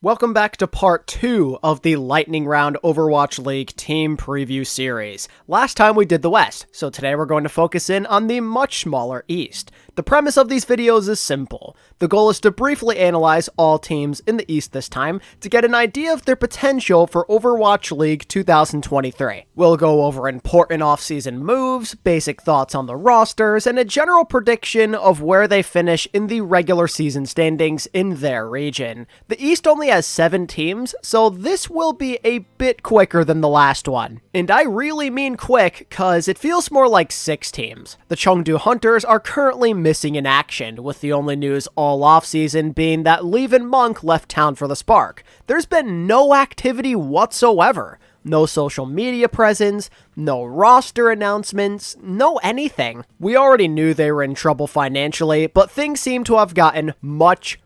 Welcome back to part 2 of the Lightning Round Overwatch League team preview series. Last time we did the West, so today we're going to focus in on the much smaller East. The premise of these videos is simple. The goal is to briefly analyze all teams in the East this time to get an idea of their potential for Overwatch League 2023. We'll go over important offseason moves, basic thoughts on the rosters, and a general prediction of where they finish in the regular season standings in their region. The East only has 7 teams, so this will be a bit quicker than the last one. And I really mean quick, cause it feels more like 6 teams. The Chengdu Hunters are currently missing in action, with the only news all offseason being that Levin Monk left town for the Spark. There's been no activity whatsoever. No social media presence, no roster announcements, no anything. We already knew they were in trouble financially, but things seem to have gotten much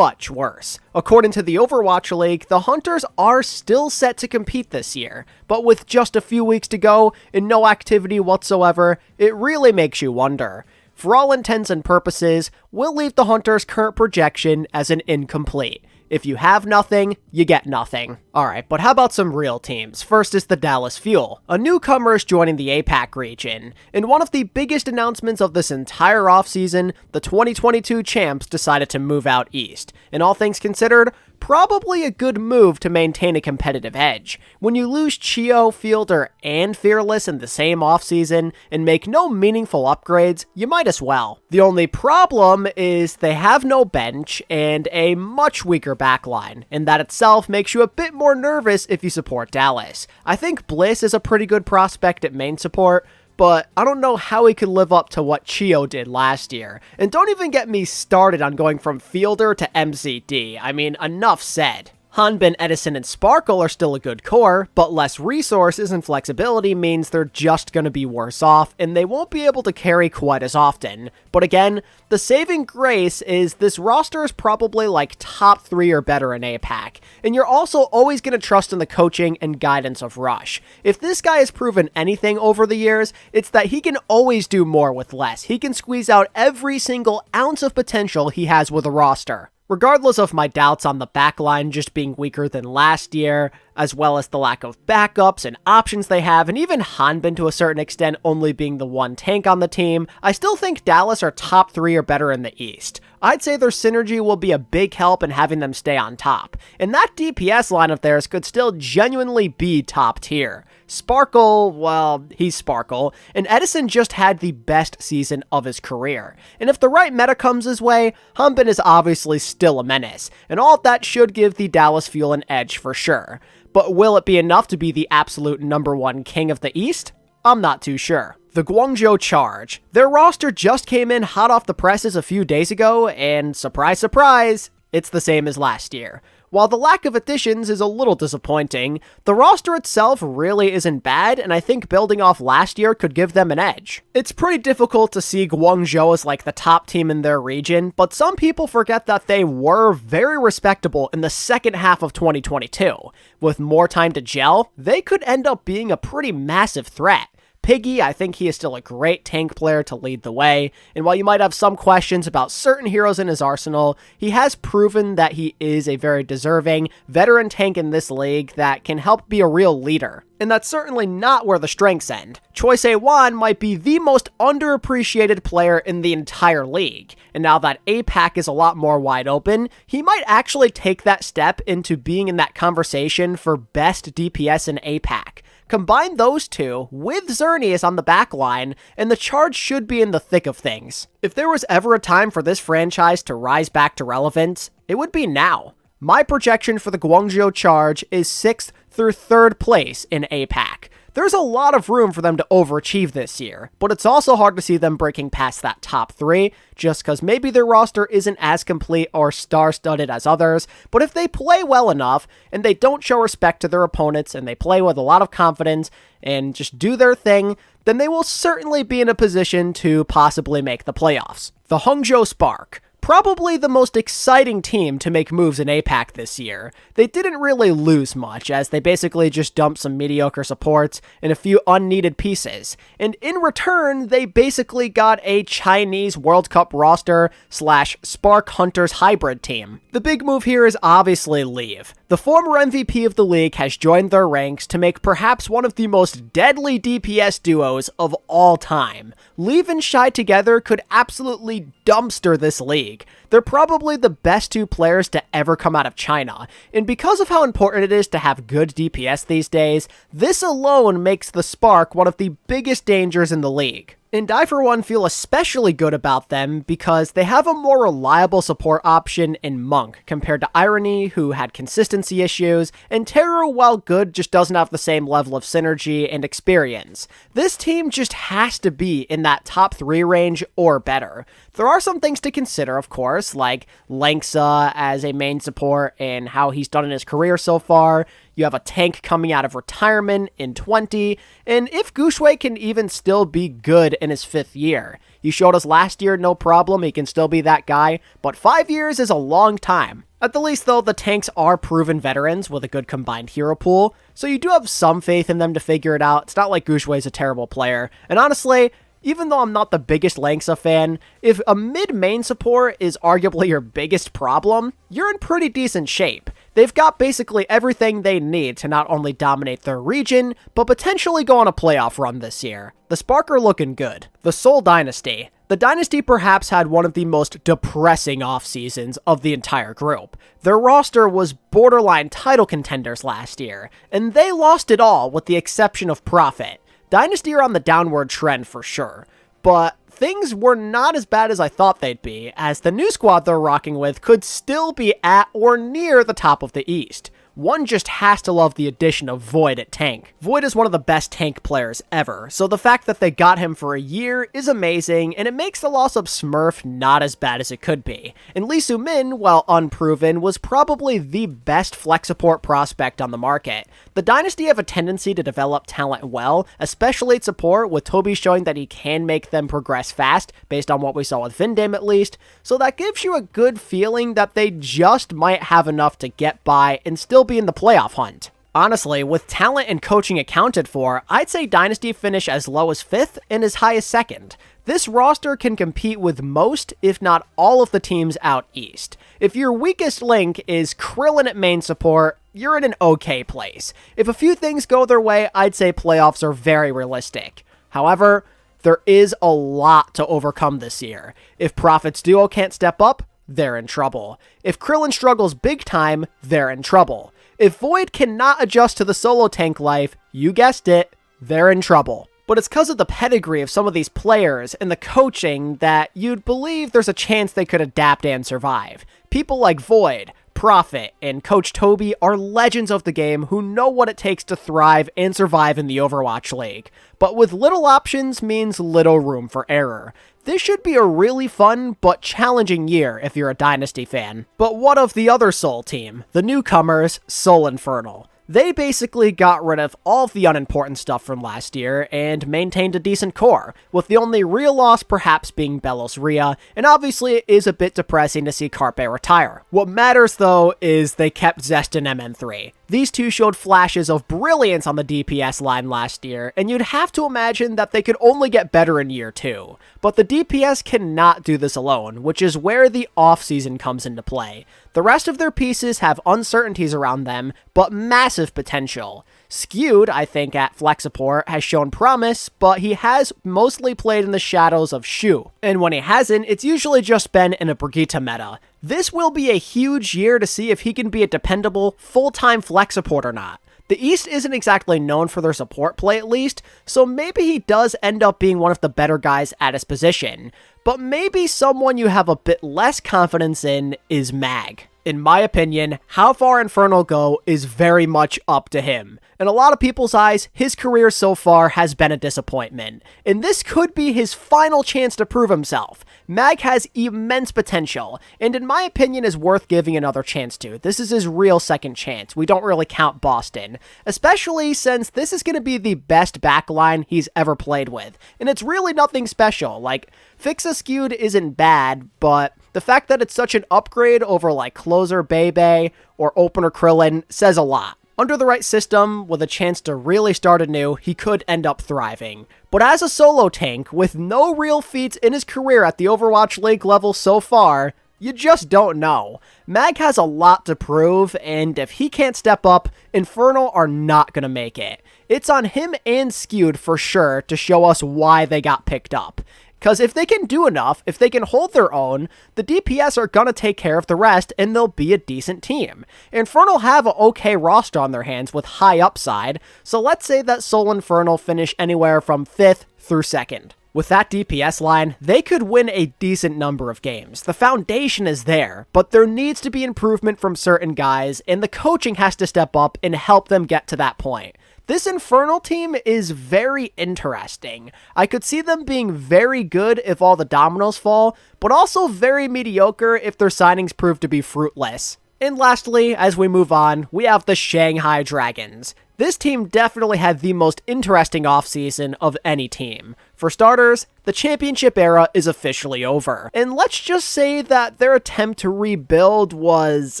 worse. According to the Overwatch League, the Hunters are still set to compete this year, but with just a few weeks to go and no activity whatsoever, it really makes you wonder. For all intents and purposes, we'll leave the Hunters' current projection as an incomplete. If you have nothing, you get nothing. Alright, but how about some real teams? First is the Dallas Fuel. A newcomer is joining the APAC region. In one of the biggest announcements of this entire offseason, the 2022 champs decided to move out east. And all things considered, probably a good move to maintain a competitive edge. When you lose Chio, Fielder, and Fearless in the same offseason and make no meaningful upgrades, you might as well. The only problem is they have no bench and a much weaker backline, and that itself makes you a bit more nervous if you support Dallas. I think Bliss is a pretty good prospect at main support, but I don't know how he could live up to what Chio did last year. And don't even get me started on going from Fielder to MCD. I mean, enough said. Hanbin, Edison, and Sparkle are still a good core, but less resources and flexibility means they're just going to be worse off, and they won't be able to carry quite as often. But again, the saving grace is this roster is probably like top 3 or better in APAC, and you're also always going to trust in the coaching and guidance of Rush. If this guy has proven anything over the years, it's that he can always do more with less. He can squeeze out every single ounce of potential he has with a roster. Regardless of my doubts on the backline just being weaker than last year, as well as the lack of backups and options they have, and even Hanbin to a certain extent only being the one tank on the team, I still think Dallas are top 3 or better in the East. I'd say their synergy will be a big help in having them stay on top, and that DPS line of theirs could still genuinely be top tier. Sparkle, well, he's Sparkle, and Edison just had the best season of his career. And if the right meta comes his way, Hanbin is obviously still a menace, and all of that should give the Dallas Fuel an edge for sure. But will it be enough to be the absolute #1 king of the East? I'm not too sure. The Guangzhou Charge. Their roster just came in hot off the presses a few days ago, and surprise, surprise, it's the same as last year. While the lack of additions is a little disappointing, the roster itself really isn't bad, and I think building off last year could give them an edge. It's pretty difficult to see Guangzhou as like the top team in their region, but some people forget that they were very respectable in the second half of 2022. With more time to gel, they could end up being a pretty massive threat. Piggy, I think he is still a great tank player to lead the way, and while you might have some questions about certain heroes in his arsenal, he has proven that he is a very deserving veteran tank in this league that can help be a real leader. And that's certainly not where the strengths end. Choi Se-wan might be the most underappreciated player in the entire league, and now that APAC is a lot more wide open, he might actually take that step into being in that conversation for best DPS in APAC. Combine those two with Xerneas on the back line, and the Charge should be in the thick of things. If there was ever a time for this franchise to rise back to relevance, it would be now. My projection for the Guangzhou Charge is 6th through 3rd place in APAC. There's a lot of room for them to overachieve this year, but it's also hard to see them breaking past that top 3, just because maybe their roster isn't as complete or star-studded as others, but if they play well enough, and they don't show respect to their opponents, and they play with a lot of confidence, and just do their thing, then they will certainly be in a position to possibly make the playoffs. The Hangzhou Spark. Probably the most exciting team to make moves in APAC this year. They didn't really lose much, as they basically just dumped some mediocre supports and a few unneeded pieces, and in return, they basically got a Chinese World Cup roster / Spark Hunters hybrid team. The big move here is obviously Leave. The former MVP of the league has joined their ranks to make perhaps one of the most deadly DPS duos of all time. Leave and Shy together could absolutely dumpster this league. They're probably the best two players to ever come out of China, and because of how important it is to have good DPS these days, this alone makes the Spark one of the biggest dangers in the league. And I, for one, feel especially good about them because they have a more reliable support option in Monk compared to Irony, who had consistency issues, and Teru, while good, just doesn't have the same level of synergy and experience. This team just has to be in that top 3 range or better. There are some things to consider, of course, like Langsa as a main support and how he's done in his career so far. You have a tank coming out of retirement in 20, and if Gushue can even still be good in his 5th year. He showed us last year, no problem, he can still be that guy, but 5 years is a long time. At the least, though, the tanks are proven veterans with a good combined hero pool, so you do have some faith in them to figure it out. It's not like Gushue's a terrible player, and honestly, even though I'm not the biggest Langsa fan, if a mid-main support is arguably your biggest problem, you're in pretty decent shape. They've got basically everything they need to not only dominate their region, but potentially go on a playoff run this year. The Spark are looking good. The Seoul Dynasty. The Dynasty perhaps had one of the most depressing off-seasons of the entire group. Their roster was borderline title contenders last year, and they lost it all with the exception of Profit. Dynasty are on the downward trend for sure, but things were not as bad as I thought they'd be, as the new squad they're rocking with could still be at or near the top of the East. One just has to love the addition of Void at tank. Void is one of the best tank players ever, so the fact that they got him for a year is amazing, and it makes the loss of Smurf not as bad as it could be. And Lee Soo-min, while unproven, was probably the best flex support prospect on the market. The Dynasty have a tendency to develop talent well, especially at support, with Toby showing that he can make them progress fast, based on what we saw with Vindame at least, so that gives you a good feeling that they just might have enough to get by and still be in the playoff hunt. Honestly, with talent and coaching accounted for, I'd say Dynasty finish as low as 5th and as high as 2nd. This roster can compete with most, if not all of the teams out east. If your weakest link is Krillin at main support, you're in an okay place. If a few things go their way, I'd say playoffs are very realistic. However, there is a lot to overcome this year. If Prophet's duo can't step up, they're in trouble. If Krillin struggles big time, they're in trouble. If Void cannot adjust to the solo tank life, you guessed it, they're in trouble. But it's because of the pedigree of some of these players and the coaching that you'd believe there's a chance they could adapt and survive. People like Void, Prophet, and Coach Toby are legends of the game who know what it takes to thrive and survive in the Overwatch League. But with little options means little room for error. This should be a really fun but challenging year if you're a Dynasty fan. But what of the other Seoul team? The newcomers, Seoul Infernal. They basically got rid of all of the unimportant stuff from last year and maintained a decent core, with the only real loss perhaps being Belos Ria, and obviously it is a bit depressing to see Carpe retire. What matters though is they kept Zest and MN3. These two showed flashes of brilliance on the DPS line last year, and you'd have to imagine that they could only get better in year 2. But the DPS cannot do this alone, which is where the offseason comes into play. The rest of their pieces have uncertainties around them, but massive potential. Skewed, I think, at flex support has shown promise, but he has mostly played in the shadows of Shu. And when he hasn't, it's usually just been in a Brigitte meta. This will be a huge year to see if he can be a dependable, full-time flex support or not. The East isn't exactly known for their support play at least, so maybe he does end up being one of the better guys at his position. But maybe someone you have a bit less confidence in is Mag. In my opinion, how far Infernal go is very much up to him. In a lot of people's eyes, his career so far has been a disappointment, and this could be his final chance to prove himself. Mag has immense potential, and in my opinion is worth giving another chance to. This is his real second chance. We don't really count Boston, especially since this is going to be the best backline he's ever played with, and it's really nothing special. Like, Fixa Skewed isn't bad, but The fact that it's such an upgrade over like closer Bebe or opener Krillin says a lot. Under the right system, with a chance to really start anew, he could end up thriving. But as a solo tank, with no real feats in his career at the Overwatch League level so far, you just don't know. Mag has a lot to prove, and if he can't step up, Infernal are not going to make it. It's on him and Skewed for sure to show us why they got picked up. Because if they can do enough, if they can hold their own, the DPS are going to take care of the rest and they'll be a decent team. Infernal have an okay roster on their hands with high upside, so let's say that Seoul Infernal finish anywhere from 5th through 2nd. With that DPS line, they could win a decent number of games. The foundation is there, but there needs to be improvement from certain guys, and the coaching has to step up and help them get to that point. This Infernal team is very interesting. I could see them being very good if all the dominoes fall, but also very mediocre if their signings prove to be fruitless. And lastly, as we move on, we have the Shanghai Dragons. This team definitely had the most interesting offseason of any team. For starters, the championship era is officially over. And let's just say that their attempt to rebuild was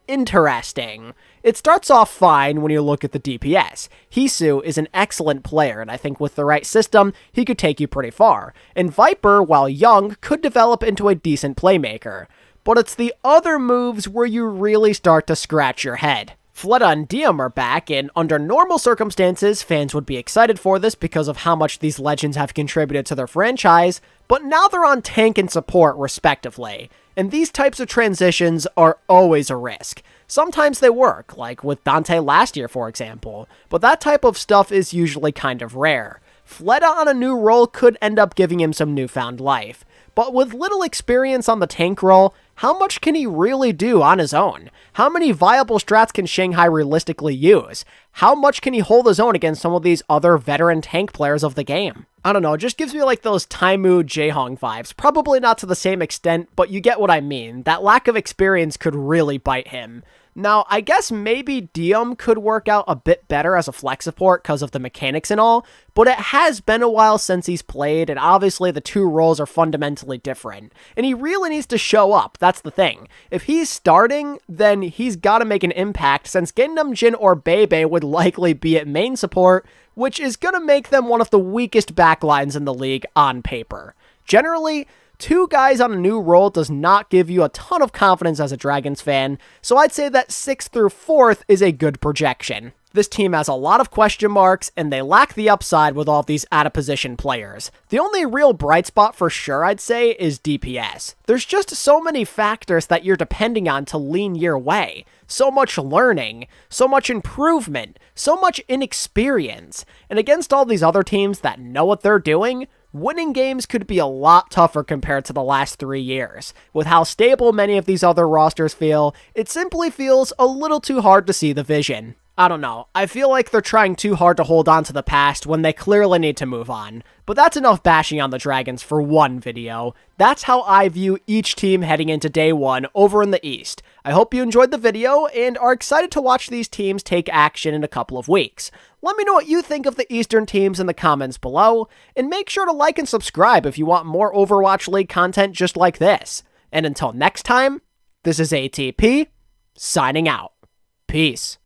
interesting. It starts off fine when you look at the DPS. Hisu is an excellent player, and I think with the right system, he could take you pretty far. And Viper, while young, could develop into a decent playmaker. But it's the other moves where you really start to scratch your head. Fleta and Diem are back, and under normal circumstances, fans would be excited for this because of how much these legends have contributed to their franchise, but now they're on tank and support respectively. And these types of transitions are always a risk. Sometimes they work, like with Dante last year for example, but that type of stuff is usually kind of rare. Fleta on a new role could end up giving him some newfound life. But with little experience on the tank role, how much can he really do on his own? How many viable strats can Shanghai realistically use? How much can he hold his own against some of these other veteran tank players of the game? I don't know, it just gives me like those Taimu Jaehong vibes. Probably not to the same extent, but you get what I mean. That lack of experience could really bite him. Now, I guess maybe Diem could work out a bit better as a flex support because of the mechanics and all, but it has been a while since he's played, and obviously the two roles are fundamentally different. And he really needs to show up, that's the thing. If he's starting, then he's got to make an impact, since Gendam Jin or Bebe would likely be at main support, which is going to make them one of the weakest backlines in the league on paper. Generally, two guys on a new role does not give you a ton of confidence as a Dragons fan, so I'd say that 6th through 4th is a good projection. This team has a lot of question marks, and they lack the upside with all these out-of-position players. The only real bright spot for sure, I'd say, is DPS. There's just so many factors that you're depending on to lean your way. So much learning, so much improvement, so much inexperience. And against all these other teams that know what they're doing, winning games could be a lot tougher compared to the last 3 years. With how stable many of these other rosters feel, it simply feels a little too hard to see the vision. I don't know, I feel like they're trying too hard to hold on to the past when they clearly need to move on. But that's enough bashing on the Dragons for one video. That's how I view each team heading into day 1 over in the East. I hope you enjoyed the video and are excited to watch these teams take action in a couple of weeks. Let me know what you think of the Eastern teams in the comments below, and make sure to like and subscribe if you want more Overwatch League content just like this. And until next time, this is ATP, signing out. Peace.